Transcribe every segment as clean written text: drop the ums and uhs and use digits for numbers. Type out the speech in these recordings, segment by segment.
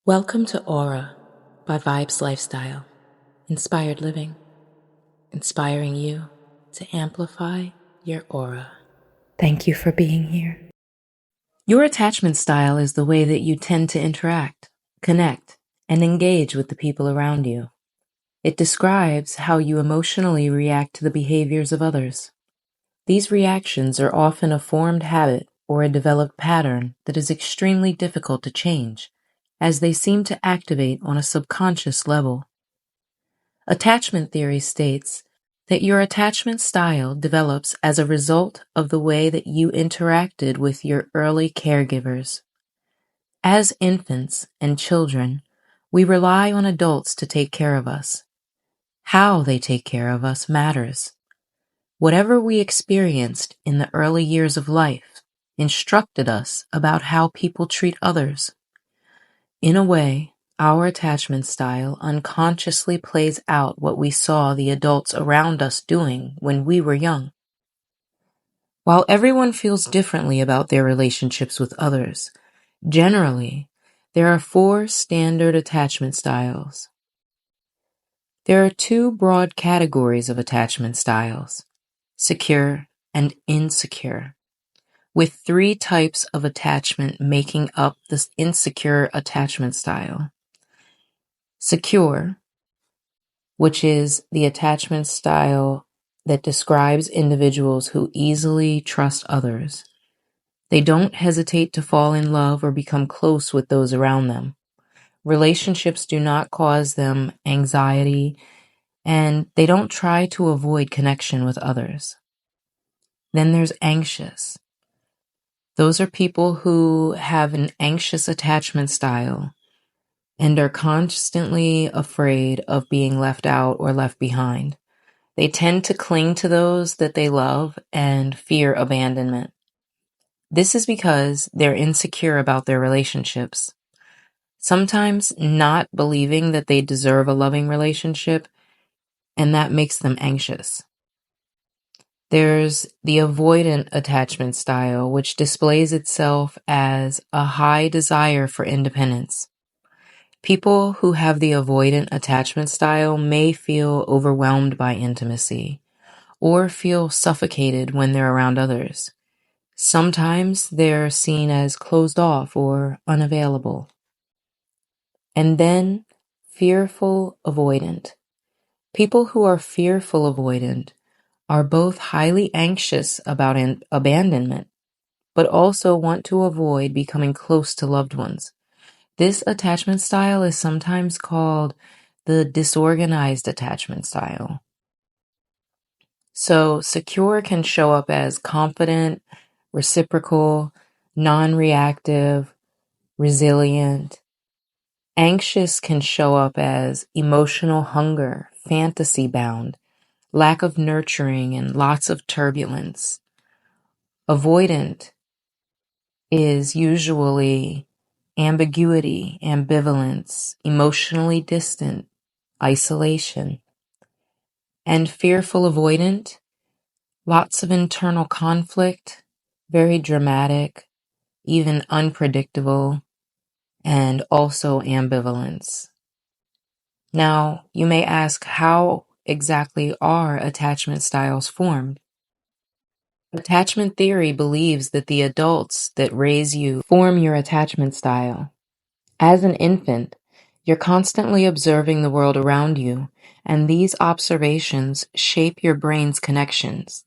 Welcome to Aura by Vibes Lifestyle, inspired living, inspiring you to amplify your aura. Thank you for being here. Your attachment style is the way that you tend to interact, connect, and engage with the people around you. It describes how you emotionally react to the behaviors of others. These reactions are often a formed habit or a developed pattern that is extremely difficult to change, as they seem to activate on a subconscious level. Attachment theory states that your attachment style develops as a result of the way that you interacted with your early caregivers. As infants and children, we rely on adults to take care of us. How they take care of us matters. Whatever we experienced in the early years of life instructed us about how people treat others. In a way, our attachment style unconsciously plays out what we saw the adults around us doing when we were young. While everyone feels differently about their relationships with others, generally, there are 4 standard attachment styles. There are 2 broad categories of attachment styles: secure and insecure, with 3 types of attachment making up this insecure attachment style. Secure, which is the attachment style that describes individuals who easily trust others. They don't hesitate to fall in love or become close with those around them. Relationships do not cause them anxiety, and they don't try to avoid connection with others. Then there's anxious. Those are people who have an anxious attachment style and are constantly afraid of being left out or left behind. They tend to cling to those that they love and fear abandonment. This is because they're insecure about their relationships, sometimes not believing that they deserve a loving relationship, and that makes them anxious. There's the avoidant attachment style, which displays itself as a high desire for independence. People who have the avoidant attachment style may feel overwhelmed by intimacy or feel suffocated when they're around others. Sometimes they're seen as closed off or unavailable. And then, fearful avoidant. People who are fearful avoidant are both highly anxious about abandonment, but also want to avoid becoming close to loved ones. This attachment style is sometimes called the disorganized attachment style. So, secure can show up as confident, reciprocal, non-reactive, resilient. Anxious can show up as emotional hunger, fantasy-bound, lack of nurturing, and lots of turbulence. Avoidant is usually ambiguity, ambivalence, emotionally distant, isolation. And fearful avoidant, lots of internal conflict, very dramatic, even unpredictable, and also ambivalence. Now, you may ask, how exactly are attachment styles formed? Attachment theory believes that the adults that raise you form your attachment style. As an infant, you're constantly observing the world around you, and these observations shape your brain's connections.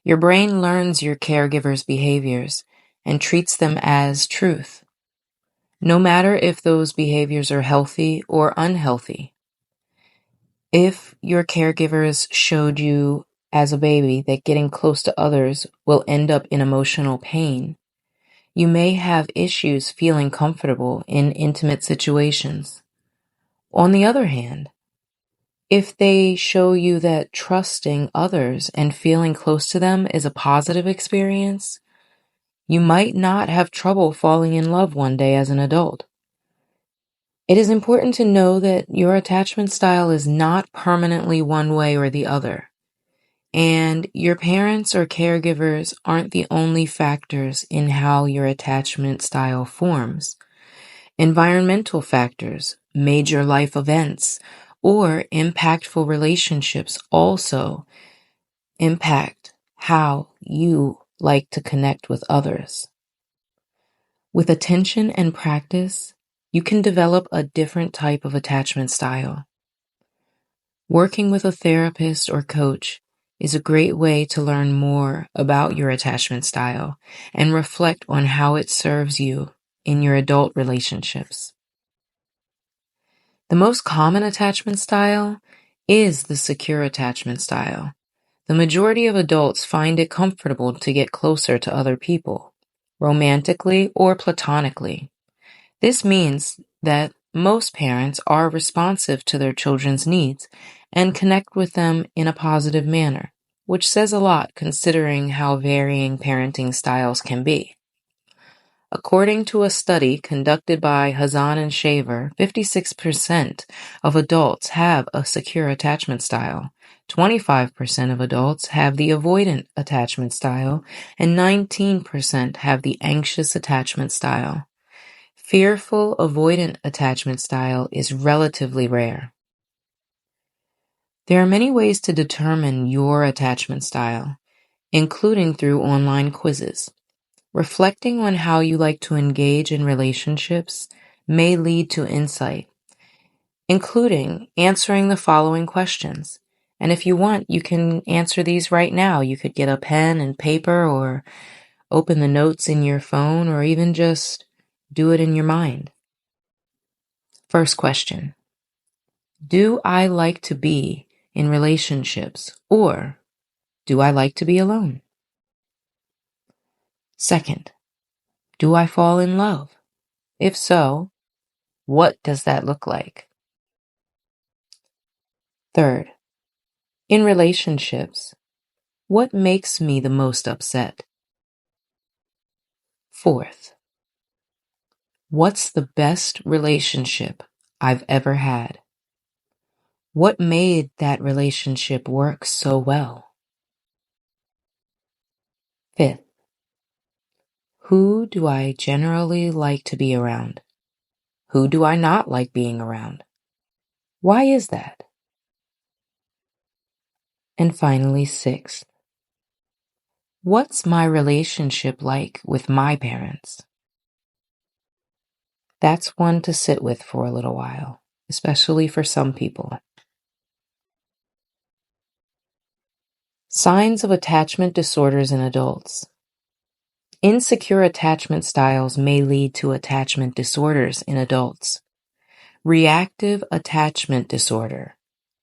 Your brain learns your caregiver's behaviors and treats them as truth, no matter if those behaviors are healthy or unhealthy. If your caregivers showed you as a baby that getting close to others will end up in emotional pain, you may have issues feeling comfortable in intimate situations. On the other hand, if they show you that trusting others and feeling close to them is a positive experience, you might not have trouble falling in love one day as an adult. It is important to know that your attachment style is not permanently one way or the other, and your parents or caregivers aren't the only factors in how your attachment style forms. Environmental factors, major life events, or impactful relationships also impact how you like to connect with others. With attention and practice, you can develop a different type of attachment style. Working with a therapist or coach is a great way to learn more about your attachment style and reflect on how it serves you in your adult relationships. The most common attachment style is the secure attachment style. The majority of adults find it comfortable to get closer to other people, romantically or platonically. This means that most parents are responsive to their children's needs and connect with them in a positive manner, which says a lot considering how varying parenting styles can be. According to a study conducted by Hazan and Shaver, 56% of adults have a secure attachment style, 25% of adults have the avoidant attachment style, and 19% have the anxious attachment style. Fearful avoidant attachment style is relatively rare. There are many ways to determine your attachment style, including through online quizzes. Reflecting on how you like to engage in relationships may lead to insight, including answering the following questions. And if you want, you can answer these right now. You could get a pen and paper or open the notes in your phone or even just do it in your mind. First question. Do I like to be in relationships or do I like to be alone? Second, do I fall in love? If so, what does that look like? Third, in relationships, what makes me the most upset? Fourth, what's the best relationship I've ever had? What made that relationship work so well? Fifth, who do I generally like to be around? Who do I not like being around? Why is that? And finally, sixth, what's my relationship like with my parents? That's one to sit with for a little while, especially for some people. Signs of attachment disorders in adults. Insecure attachment styles may lead to attachment disorders in adults. Reactive attachment disorder,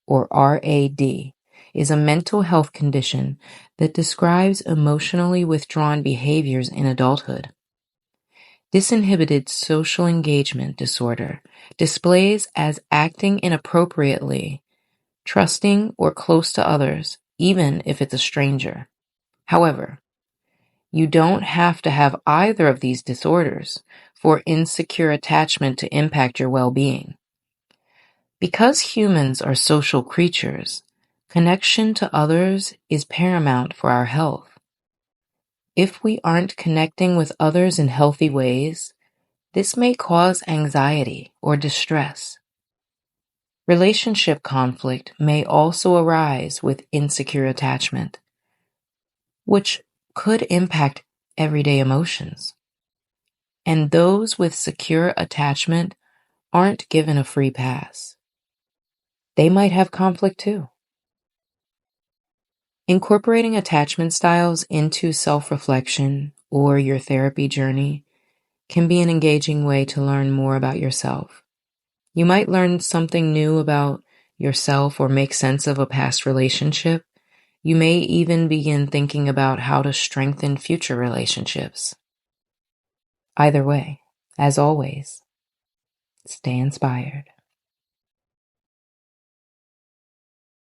or RAD, is a mental health condition that describes emotionally withdrawn behaviors in adulthood. Disinhibited social engagement disorder displays as acting inappropriately, trusting or close to others, even if it's a stranger. However, you don't have to have either of these disorders for insecure attachment to impact your well-being. Because humans are social creatures, connection to others is paramount for our health. If we aren't connecting with others in healthy ways, this may cause anxiety or distress. Relationship conflict may also arise with insecure attachment, which could impact everyday emotions. And those with secure attachment aren't given a free pass. They might have conflict too. Incorporating attachment styles into self-reflection or your therapy journey can be an engaging way to learn more about yourself. You might learn something new about yourself or make sense of a past relationship. You may even begin thinking about how to strengthen future relationships. Either way, as always, stay inspired.